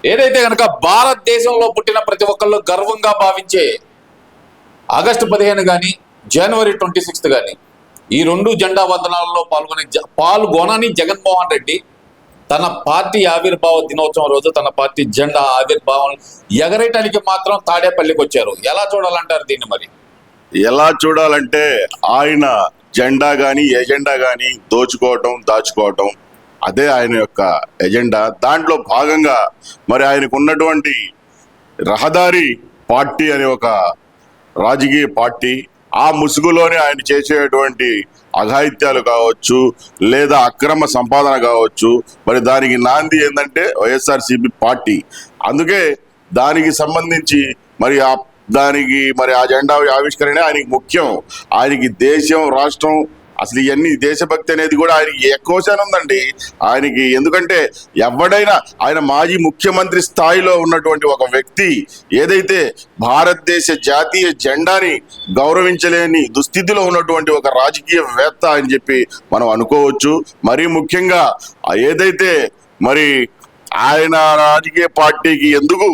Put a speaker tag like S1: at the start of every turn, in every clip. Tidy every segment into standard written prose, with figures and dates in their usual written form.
S1: ఏదైతే కనుక భారతదేశంలో పుట్టిన ప్రతి ఒక్కళ్ళు గర్వంగా భావించే ఆగస్టు 15 కానీ జనవరి 26 కానీ ఈ రెండు జెండా వందనాలలో పాల్గొనని జగన్మోహన్ రెడ్డి తన పార్టీ ఆవిర్భావ దినోత్సవం రోజు తన పార్టీ జెండా ఆవిర్భావం ఎగరేయటానికి మాత్రం తాడేపల్లికి వచ్చారు. ఎలా చూడాలంటారు దీన్ని? మరి
S2: ఎలా చూడాలంటే ఆయన జెండా గాని ఎజెండా గాని దోచుకోవటం దాచుకోవటం అదే ఆయన యొక్క ఎజెండా. దాంట్లో భాగంగా మరి ఆయనకు ఉన్నటువంటి రహదారి పార్టీ అనే ఒక రాజకీయ పార్టీ, ఆ ముసుగులోనే ఆయన చేసేటువంటి అఘాయిత్యాలు కావచ్చు లేదా అక్రమ సంపాదన కావచ్చు, మరి దానికి నాంది ఏంటంటే వైఎస్ఆర్సీపీ పార్టీ. అందుకే దానికి సంబంధించి మరి ఆ జెండా ఆవిష్కరణ ఆయనకి ముఖ్యం. ఆయనకి దేశం రాష్ట్రం అసలు ఇవన్నీ దేశభక్తి అనేది కూడా ఆయనకి ఎక్కువశానం ఉందండి ఆయనకి. ఎందుకంటే ఎవడైనా ఆయన మాజీ ముఖ్యమంత్రి స్థాయిలో ఉన్నటువంటి ఒక వ్యక్తి ఏదైతే భారతదేశ జాతీయ జెండాని గౌరవించలేని దుస్థితిలో ఉన్నటువంటి ఒక రాజకీయవేత్త అని చెప్పి మనం అనుకోవచ్చు. మరీ ముఖ్యంగా ఏదైతే మరి ఆయన రాజకీయ పార్టీకి ఎందుకు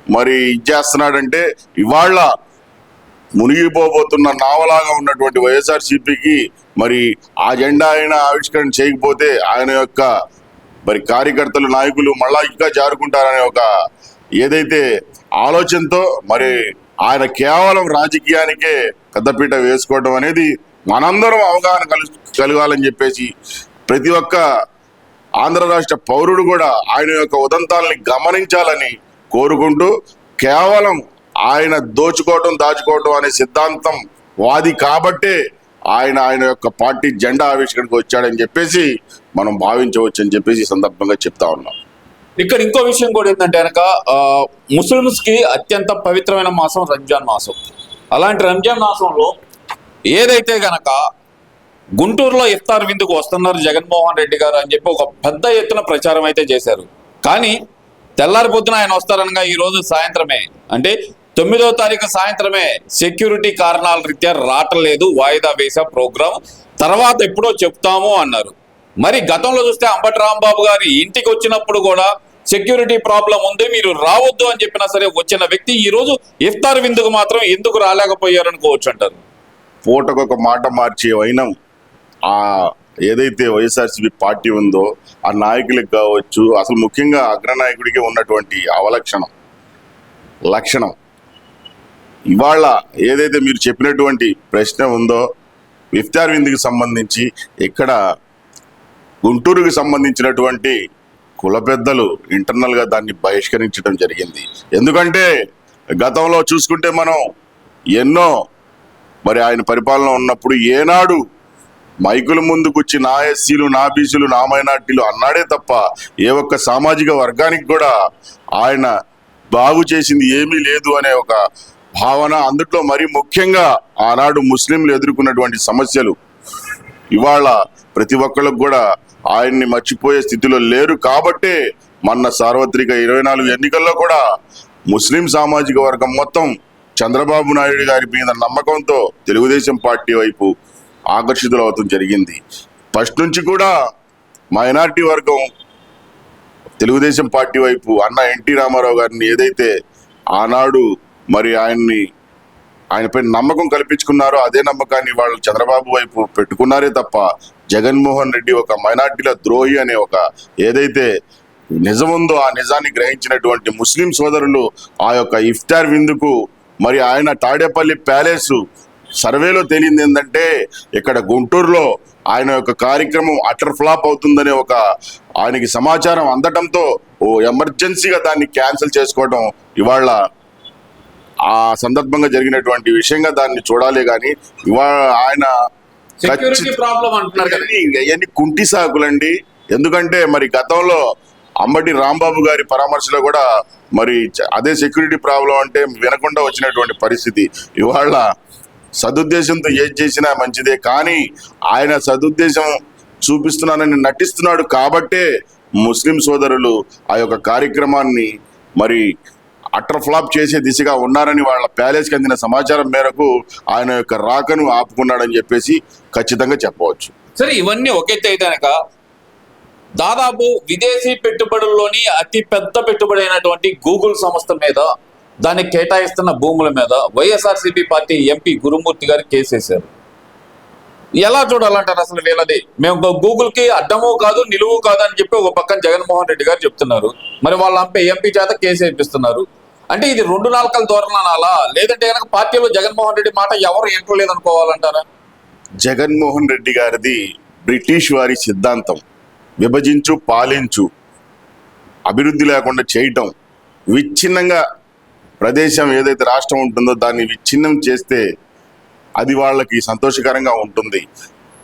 S2: మరి ఇచ్చేస్తున్నాడంటే ఇవాళ మునిగిపోబోతున్న నావలాగా ఉన్నటువంటి వైఎస్ఆర్సీపీకి మరి ఆ జెండా ఆయన ఆవిష్కరణ చేయకపోతే ఆయన యొక్క మరి కార్యకర్తలు నాయకులు మళ్ళా ఇంకా జారుకుంటారనే ఒక ఏదైతే ఆలోచనతో మరి ఆయన కేవలం రాజకీయానికే పెద్దపీట వేసుకోవడం అనేది మనందరం అవగాహన కలగాలని చెప్పేసి ప్రతి ఒక్క ఆంధ్ర రాష్ట్ర పౌరుడు కూడా ఆయన యొక్క ఉదంతాలని గమనించాలని కోరుకుంటూ, కేవలం ఆయన దోచుకోవటం దాచుకోవటం అనే సిద్ధాంతం వాది కాబట్టే ఆయన యొక్క పార్టీ జెండా ఆవిష్కరణకు వచ్చాడని చెప్పేసి మనం భావించవచ్చు అని చెప్పేసి సందర్భంగా చెప్తా ఉన్నాం.
S1: ఇక్కడ ఇంకో విషయం కూడా ఏంటంటే కనుక ముస్లిమ్స్ కి అత్యంత పవిత్రమైన మాసం రంజాన్ మాసం. అలాంటి రంజాన్ మాసంలో ఏదైతే గనక గుంటూరులో ఇఫ్తార్ విందుకు వస్తున్నారు జగన్మోహన్ రెడ్డి గారు అని చెప్పి ఒక పెద్ద ఎత్తున ప్రచారం అయితే చేశారు. కానీ తెల్లారి పొద్దున ఆయన వస్తారనగా ఈ రోజు సాయంత్రమే, అంటే 9వ తారీఖు సాయంత్రమే సెక్యూరిటీ కారణాల రీత్యా రావట్లేదు, వాయిదా వేసే ప్రోగ్రాం తర్వాత ఎప్పుడో చెప్తాము అన్నారు. మరి గతంలో చూస్తే అంబటి రాంబాబు గారి ఇంటికి వచ్చినప్పుడు కూడా సెక్యూరిటీ ప్రాబ్లం ఉంది, మీరు రావద్దు అని చెప్పినా సరే వచ్చిన వ్యక్తి ఈ రోజు ఇఫ్తార్ విందుకు మాత్రం ఎందుకు రాలేకపోయారు అనుకోవచ్చు అంటారు.
S2: పూటకొక మాట మార్చే వైనం ఆ ఏదైతే వైఎస్ఆర్సీపీ పార్టీ ఉందో ఆ నాయకులకు కావచ్చు, అసలు ముఖ్యంగా అగ్రనాయకుడికి ఉన్నటువంటి లక్షణం ఇవాళ ఏదైతే మీరు చెప్పినటువంటి ప్రశ్న ఉందో ఇఫ్తార్ విందుకి సంబంధించి ఇక్కడ గుంటూరుకి సంబంధించినటువంటి కుల పెద్దలు ఇంటర్నల్గా దాన్ని బహిష్కరించడం జరిగింది. ఎందుకంటే గతంలో చూసుకుంటే మనం ఎన్నో మరి ఆయన పరిపాలన ఉన్నప్పుడు ఏనాడు మైకుల ముందుకొచ్చి నా ఎస్సీలు నా బీసీలు నా మైనార్టీలు అన్నాడే తప్ప ఏ ఒక్క సామాజిక వర్గానికి కూడా ఆయన బాగు చేసింది ఏమీ లేదు అనే ఒక భావన. అందుట్లో మరీ ముఖ్యంగా ఆనాడు ముస్లింలు ఎదుర్కొన్నటువంటి సమస్యలు ఇవాళ ప్రతి ఒక్కళ్ళకు కూడా ఆయన్ని మర్చిపోయే స్థితిలో లేరు. కాబట్టే మొన్న సార్వత్రిక 24 ఎన్నికల్లో కూడా ముస్లిం సామాజిక వర్గం మొత్తం చంద్రబాబు నాయుడు గారి మీద నమ్మకంతో తెలుగుదేశం పార్టీ వైపు ఆకర్షితులు అవటం జరిగింది. ఫస్ట్ నుంచి కూడా మైనారిటీ వర్గం తెలుగుదేశం పార్టీ వైపు అన్న ఎన్టీ రామారావు గారిని ఏదైతే ఆనాడు మరి ఆయనపై నమ్మకం కల్పించుకున్నారో అదే నమ్మకాన్ని వాళ్ళు చంద్రబాబు వైపు పెట్టుకున్నారే తప్ప జగన్మోహన్ రెడ్డి ఒక మైనార్టీల ద్రోహి అనే ఒక ఏదైతే నిజం ఉందో ఆ నిజాన్ని గ్రహించినటువంటి ముస్లిం సోదరులు ఆ యొక్క ఇఫ్తార్ విందుకు మరి ఆయన తాడేపల్లి ప్యాలెస్ సర్వేలో తేలింది ఏంటంటే ఇక్కడ గుంటూరులో ఆయన యొక్క కార్యక్రమం అటర్ ఫ్లాప్ అవుతుందనే ఒక ఆయనకి సమాచారం అందటంతో ఎమర్జెన్సీగా దాన్ని క్యాన్సిల్ చేసుకోవడం ఇవాళ ఆ సందర్భంగా జరిగినటువంటి విషయంగా దాన్ని చూడాలి. కానీ ఇవాళ ఆయన అవన్నీ కుంటి సాకులండి. ఎందుకంటే మరి గతంలో అంబటి రాంబాబు గారి పరామర్శలో కూడా మరి అదే సెక్యూరిటీ ప్రాబ్లం అంటే వినకుండా వచ్చినటువంటి పరిస్థితి. ఇవాళ సదుద్దేశంతో ఏది చేసినా మంచిదే, కానీ ఆయన సదుద్దేశం చూపిస్తున్నానని నటిస్తున్నాడు కాబట్టే ముస్లిం సోదరులు ఆ యొక్క కార్యక్రమాన్ని మరి అటర్ ఫ్లాప్ చేసే దిశగా ఉన్నారని వాళ్ళ ప్యాలెస్కి అందిన సమాచారం మేరకు ఆయన యొక్క రాకను ఆపుకున్నాడని చెప్పేసి ఖచ్చితంగా చెప్పవచ్చు.
S1: సరే, ఇవన్నీ ఒకెత్తే కనుక దాదాపు విదేశీ పెట్టుబడుల్లోని అతి పెద్ద పెట్టుబడి అయినటువంటి గూగుల్ సంస్థ మీద, దానికి కేటాయిస్తున్న భూముల మీద వైఎస్ఆర్సీపీ పార్టీ ఎంపీ గురుమూర్తి గారు కేసేశారు. ఎలా చూడాలంటారు అసలు వీళ్ళది? మేము గూగుల్కి అడ్డము కాదు నిలువు కాదు అని చెప్పి ఒక పక్కన జగన్మోహన్ రెడ్డి గారు చెప్తున్నారు, మరి వాళ్ళ ఎంపీ చేత కేసు వేపిస్తున్నారు. అంటే ఇది రెండు నాలుకల ధోరణి అనాలా, లేదంటే కనుక పార్టీలో జగన్మోహన్ రెడ్డి మాట ఎవరు ఎంటలేదు అనుకోవాలంటారా?
S2: జగన్మోహన్ రెడ్డి గారిది బ్రిటిష్ వారి సిద్ధాంతం, విభజించు పాలించు, అభివృద్ధి లేకుండా చేయటం, విచ్ఛిన్నంగా ప్రదేశం ఏదైతే రాష్ట్రం ఉంటుందో దాన్ని విచ్ఛిన్నం చేస్తే అది వాళ్ళకి సంతోషకరంగా ఉంటుంది.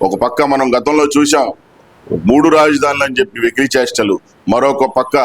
S2: ఒక పక్క మనం గతంలో చూసాం 3 రాజధానులు అని చెప్పి వెకిలి చేష్టలు, మరొక పక్క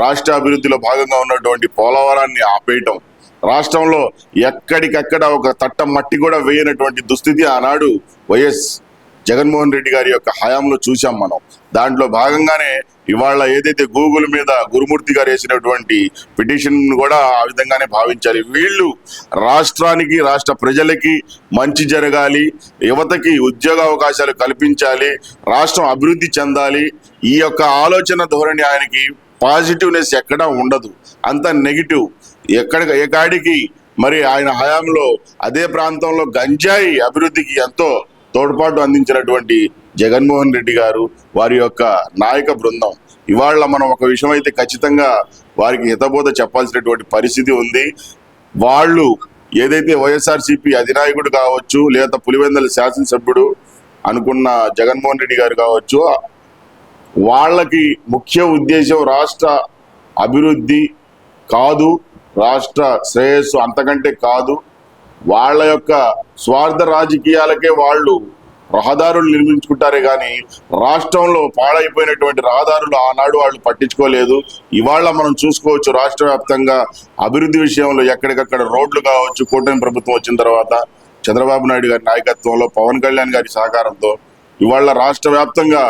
S2: రాష్ట్ర అభివృద్ధిలో భాగంగా ఉన్నటువంటి పోలవరాన్ని ఆపేయటం, రాష్ట్రంలో ఎక్కడికక్కడ ఒక తట్ట మట్టి కూడా వేయనటువంటి దుస్థితి ఆనాడు వైఎస్ జగన్మోహన్ రెడ్డి గారి యొక్క హయాంలో చూసాం మనం. దాంట్లో భాగంగానే ఇవాళ ఏదైతే గూగుల్ మీద గురుమూర్తి గారు వేసినటువంటి పిటిషన్ కూడా ఆ విధంగానే భావించాలి. వీళ్ళు రాష్ట్రానికి, రాష్ట్ర ప్రజలకి మంచి జరగాలి, యువతకి ఉద్యోగ అవకాశాలు కల్పించాలి, రాష్ట్రం అభివృద్ధి చెందాలి, ఈ యొక్క ఆలోచన ధోరణి ఆయనకి పాజిటివ్నెస్ ఎక్కడా ఉండదు, అంత నెగిటివ్. ఎకాడికి మరి ఆయన హయాంలో అదే ప్రాంతంలో గంజాయి అభివృద్ధికి ఎంతో తోడ్పాటు అందించినటువంటి జగన్మోహన్ రెడ్డి గారు, వారి యొక్క నాయక బృందం, ఇవాళ మనం ఒక విషయం అయితే ఖచ్చితంగా వారికి హితబోధ చెప్పాల్సినటువంటి పరిస్థితి ఉంది. వాళ్ళు ఏదైతే వైఎస్ఆర్సీపీ అధినాయకుడు కావచ్చు, లేదా పులివెందుల శాసనసభ్యుడు అనుకున్న జగన్మోహన్ రెడ్డి గారు కావచ్చు, వాళ్ళకి ముఖ్య ఉద్దేశం రాష్ట్ర అభివృద్ధి కాదు, రాష్ట్ర శ్రేయస్సు అంతకంటే కాదు. వాళ్ళ యొక్క స్వార్థ రాజకీయాలకే వాళ్ళు రహదారులు నిర్మించుకుంటారే కానీ రాష్ట్రంలో పాడైపోయినటువంటి రహదారులు ఆనాడు వాళ్ళు పట్టించుకోలేదు. ఇవాళ మనం చూసుకోవచ్చు రాష్ట్ర వ్యాప్తంగా అభివృద్ధి విషయంలో ఎక్కడికక్కడ రోడ్లు కావచ్చు, కూటమి ప్రభుత్వం వచ్చిన తర్వాత చంద్రబాబు నాయుడు గారి నాయకత్వంలో, పవన్ కళ్యాణ్ గారి సహకారంతో ఇవాళ రాష్ట్ర వ్యాప్తంగా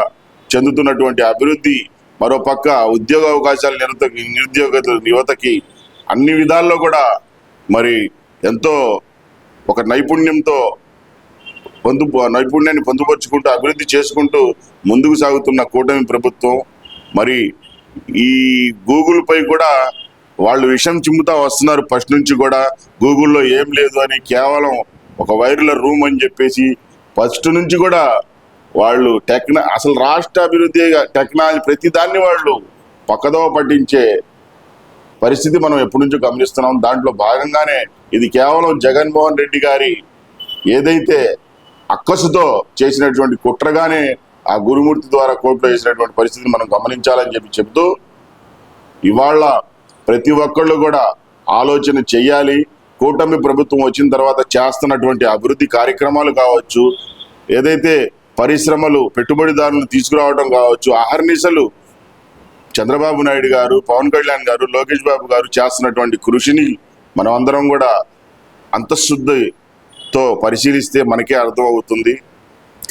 S2: చెందుతున్నటువంటి అభివృద్ధి, మరోపక్క ఉద్యోగ అవకాశాలు నిరుద్యోగ యువతకి అన్ని విధాల్లో కూడా మరి ఎంతో ఒక నైపుణ్యాన్ని పొందుపరుచుకుంటూ అభివృద్ధి చేసుకుంటూ ముందుకు సాగుతున్న కూటమి ప్రభుత్వం, మరి ఈ గూగుల్ పై కూడా వాళ్ళు విషం చిమ్ముతా వస్తున్నారు. ఫస్ట్ నుంచి కూడా గూగుల్లో ఏం లేదు అని, కేవలం ఒక వైర్ల రూమ్ అని చెప్పేసి ఫస్ట్ నుంచి కూడా వాళ్ళు అసలు రాష్ట్ర అభివృద్ధి, టెక్నాలజీ ప్రతి దాన్ని వాళ్ళు పక్కదోవ పట్టించే పరిస్థితి మనం ఎప్పటి నుంచో గమనిస్తున్నాం. దాంట్లో భాగంగానే ఇది కేవలం జగన్మోహన్ రెడ్డి గారి ఏదైతే అక్కసుతో చేసినటువంటి కుట్రగానే ఆ గురుమూర్తి ద్వారా కోర్టులో వేసినటువంటి పరిస్థితిని మనం గమనించాలని చెప్తూ ఇవాళ ప్రతి ఒక్కళ్ళు కూడా ఆలోచన చెయ్యాలి. కూటమి ప్రభుత్వం వచ్చిన తర్వాత చేస్తున్నటువంటి అభివృద్ధి కార్యక్రమాలు కావచ్చు, ఏదైతే పరిశ్రమలు పెట్టుబడిదారులను తీసుకురావడం కావచ్చు, అహర్నిశలు చంద్రబాబు నాయుడు గారు, పవన్ కళ్యాణ్ గారు, లోకేష్ బాబు గారు చేస్తున్నటువంటి కృషిని మనం అందరం కూడా అంతఃశుద్ధితో పరిశీలిస్తే మనకే అర్థమవుతుంది.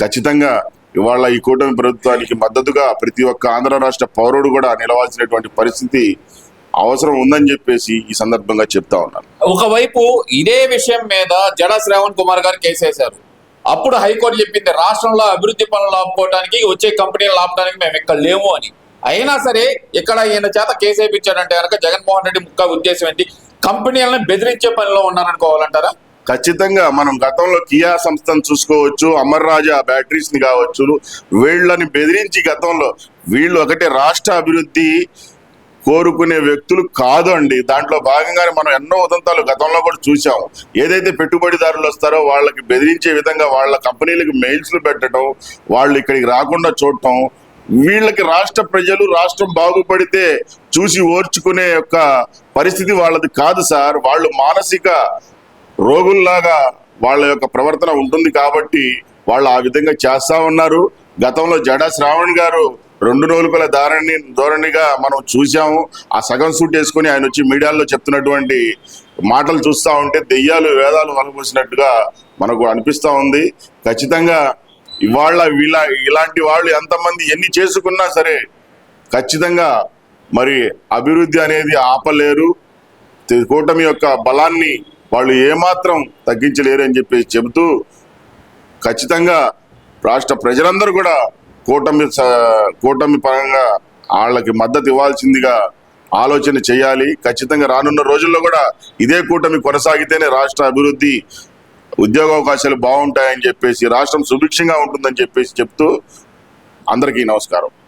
S2: ఖచ్చితంగా ఇవాళ ఈ కూటమి ప్రభుత్వానికి మద్దతుగా ప్రతి ఒక్క ఆంధ్ర రాష్ట్ర పౌరుడు కూడా నిలవాల్సినటువంటి పరిస్థితి అవసరం ఉందని చెప్పేసి ఈ సందర్భంగా చెప్తా ఉన్నాను.
S1: ఒకవైపు ఇదే విషయం మీద జడా శ్రావణ్ కుమార్ గారు కేసేశారు. అప్పుడు హైకోర్టు చెప్పింది రాష్ట్రంలో అభివృద్ధి పనులు ఆపుకోవడానికి, వచ్చే కంపెనీలు ఆపడానికి మేము ఇక్కడ లేము అని. అయినా సరే ఇక్కడ ఈయన చేత కేసు వేయించాడంటే కనుక జగన్మోహన్ రెడ్డి ముఖ్య ఉద్దేశం ఏంటి? కంపెనీలను బెదిరించే పనిలో ఉన్నారనుకోవాలంటారా?
S2: ఖచ్చితంగా మనం గతంలో కియా సంస్థను చూసుకోవచ్చు, అమర్ రాజా బ్యాటరీస్ ని కావచ్చు, వీళ్ళని బెదిరించి గతంలో వీళ్ళు ఒకటే రాష్ట్ర అభివృద్ధి కోరుకునే వ్యక్తులు కాదు అండి. దాంట్లో భాగంగానే మనం ఎన్నో ఉదంతాలు గతంలో కూడా చూసాం. ఏదైతే పెట్టుబడిదారులు వస్తారో వాళ్ళకి బెదిరించే విధంగా వాళ్ళ కంపెనీలకు మెయిల్స్లు పెట్టడం, వాళ్ళు ఇక్కడికి రాకుండా చూడటం, వీళ్ళకి రాష్ట్ర ప్రజలు రాష్ట్రం బాగుపడితే చూసి ఓర్చుకునే యొక్క పరిస్థితి వాళ్ళది కాదు సార్. వాళ్ళు మానసిక రోగుల్లాగా వాళ్ళ యొక్క ప్రవర్తన ఉంటుంది కాబట్టి వాళ్ళు ఆ విధంగా చేస్తా ఉన్నారు. గతంలో జడా శ్రావణ్ గారు 2 నూలుకల ధోరణిగా మనం చూసాము. ఆ సగం సూట్ వేసుకొని ఆయన వచ్చి మీడియాలో చెప్తున్నటువంటి మాటలు చూస్తూ ఉంటే దెయ్యాలు వేదాలు వలపోసినట్టుగా మనకు అనిపిస్తూ ఉంది. ఖచ్చితంగా ఇవాళ ఇలాంటి వాళ్ళు ఎంతమంది ఎన్ని చేసుకున్నా సరే ఖచ్చితంగా మరి అభివృద్ధి అనేది ఆపలేరు. కూటమి యొక్క బలాన్ని వాళ్ళు ఏమాత్రం తగ్గించలేరు అని చెప్పి చెబుతూ ఖచ్చితంగా రాష్ట్ర ప్రజలందరూ కూడా కూటమి పరంగా వాళ్ళకి మద్దతు ఇవ్వాల్సిందిగా ఆలోచన చేయాలి. ఖచ్చితంగా రానున్న రోజుల్లో కూడా ఇదే కూటమి కొనసాగితేనే రాష్ట్ర అభివృద్ధి, ఉద్యోగ అవకాశాలు బాగుంటాయని చెప్పేసి, రాష్ట్రం సుభిక్షంగా ఉంటుందని చెప్పేసి చెప్తూ అందరికీ నమస్కారం.